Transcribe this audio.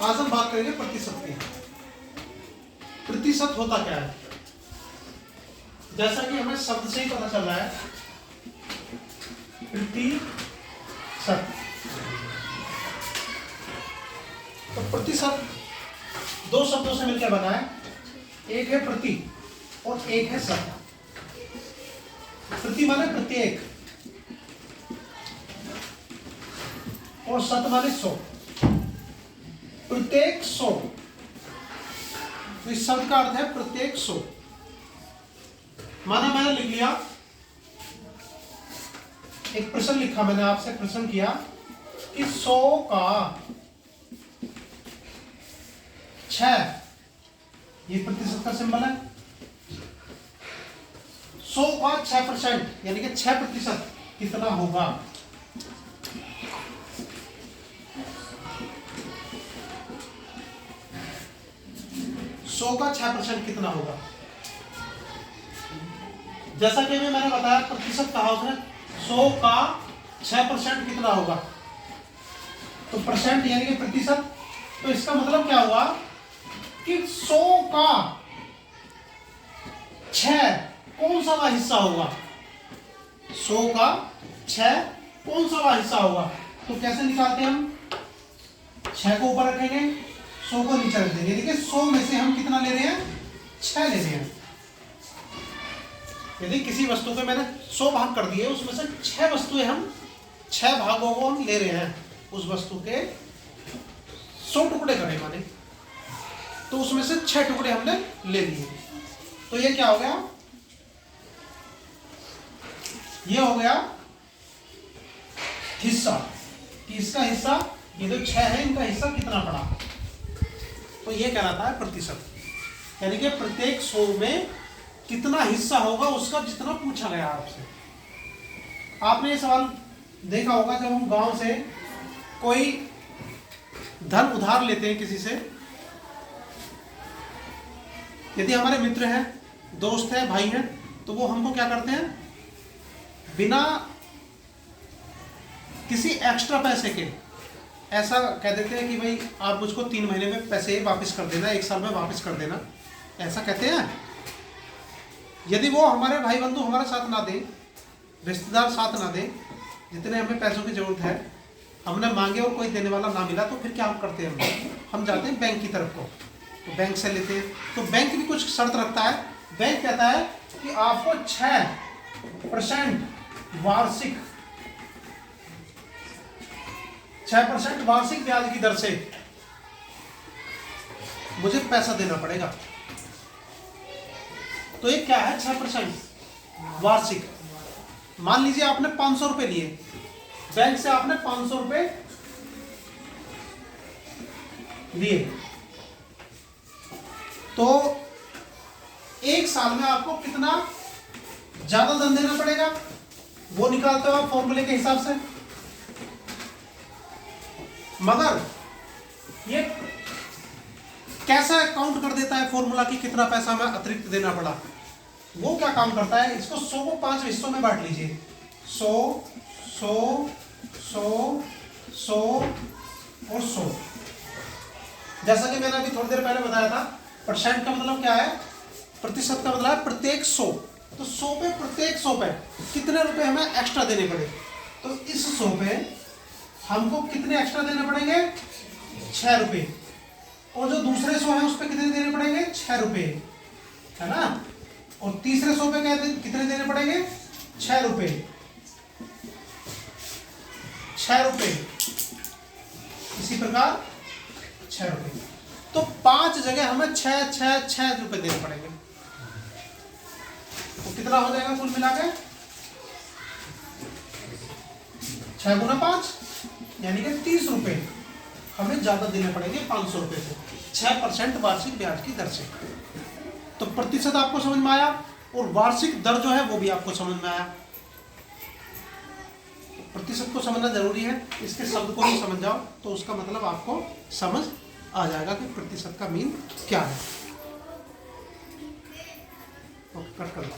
आज हम बात करेंगे प्रतिशत की। प्रतिशत होता क्या है? जैसा कि हमें शब्द से ही पता चल रहा है, प्रतिशत। तो प्रतिशत दो शब्दों से मिलकर बना है, एक है प्रति और एक है शत। प्रति माने प्रत्येक और शत माने 100। प्रत्येक 100, तो इस शब्द का अर्थ है प्रत्येक 100। माना मैंने लिख लिया, एक प्रश्न लिखा, मैंने आपसे प्रश्न किया कि 100 का 6, ये प्रतिशत का सिंबल है। 100 का 6% यानी कि 6% कितना होगा? सौ का 6% कितना होगा? जैसा कि मैंने बताया प्रतिशत कहा उसने, 100 का 6% कितना होगा? तो परसेंट यानी कि प्रतिशत। तो इसका मतलब क्या हुआ कि 100 का 6 कौन सा वाला हिस्सा होगा? 100 का 6 कौन सा वाला हिस्सा होगा? तो कैसे निकालते हैं हम? 6 को ऊपर रखेंगे, 100 को नीचे रख देंगे। देखिए 100 में से हम कितना ले रहे हैं? 6 ले रहे हैं। यदि किसी वस्तु के मैंने 100 भाग कर दिए, उसमें से 6 वस्तुएं हम 6 भागों को हम ले रहे हैं। उस वस्तु के 100 टुकड़े करें माने, तो उसमें से 6 टुकड़े हमने ले लिए। तो ये क्या हो गया? ये हो गया हिस्सा। कि इसका हिस्सा, ये जो 6 है, इनका हिस्सा कितना पड़ा? तो ये कहलाता है प्रतिशत। यानी कि प्रत्येक 100 में कितना हिस्सा होगा उसका जितना पूछा गया आपसे। आपने ये सवाल देखा होगा जब हम गांव से कोई धन उधार लेते हैं किसी से। यदि हमारे मित्र हैं, दोस्त हैं, भाई हैं, तो वो हमको क्या करते हैं? बिना किसी एक्स्ट्रा पैसे के ऐसा कह देते हैं कि भाई आप मुझको 3 महीने में पैसे वापस कर देना, 1 साल में वापस कर देना, ऐसा कहते हैं। यदि वो हमारे भाई बंधु हमारा साथ ना दें, रिश्तेदार साथ ना दें, जितने हमें पैसों की जरूरत है, हमने मांगे और कोई देने वाला ना मिला, तो फिर क्या हम करते हैं? हम जाते हैं बैंक की तरफ को, तो बैंक से लेते हैं। तो बैंक भी कुछ शर्त रखता है। बैंक कहता है कि आपको 6% वार्षिक 6% वार्षिक ब्याज की दर से मुझे पैसा देना पड़ेगा। तो ये क्या है? 6% वार्षिक। मान लीजिए आपने 500 रुपए लिए, बैंक से आपने 500 रुपए लिए, तो 1 साल में आपको कितना ज्यादा धन देना पड़ेगा? वो निकालते हो आप फॉर्मूले के हिसाब से। मगर ये कैसा काउंट कर देता है फॉर्मूला कि कितना पैसा हमें अतिरिक्त देना पड़ा? वो क्या काम करता है? इसको 100 को 5 हिस्सों में बांट लीजिए। 100, 100, 100, 100 और 100। जैसा कि मैंने अभी थोड़ी देर पहले बताया था, परसेंट का मतलब क्या है? प्रतिशत का मतलब है प्रत्येक 100। तो 100 पे, प्रत्येक 100 पे कितने रुपए हमें एक्स्ट्रा देने पड़े? तो इस 100 पे हमको कितने एक्स्ट्रा देने पड़ेंगे? 6 रुपए। और जो दूसरे 100 है उस पर कितने देने पड़ेंगे? 6 रुपए, है ना। और तीसरे 100 पे कितने देने पड़ेंगे? 6 रुपए, 6 रुपए। इसी प्रकार 6 रुपए। तो 5 जगह हमें 6 रुपए देने पड़ेंगे। तो कितना हो जाएगा कुल मिला के? 6 गुना 5 यानी कि 30 रुपए हमें ज्यादा देने पड़ेंगे 500 रुपए से, 6% वार्षिक ब्याज की दर से। तो प्रतिशत आपको समझ में आया, और वार्षिक दर जो है वो भी आपको समझ में आया। प्रतिशत को समझना जरूरी है। इसके शब्द को भी समझ जाओ तो उसका मतलब आपको समझ आ जाएगा कि प्रतिशत का मीन क्या है। कट कर लो।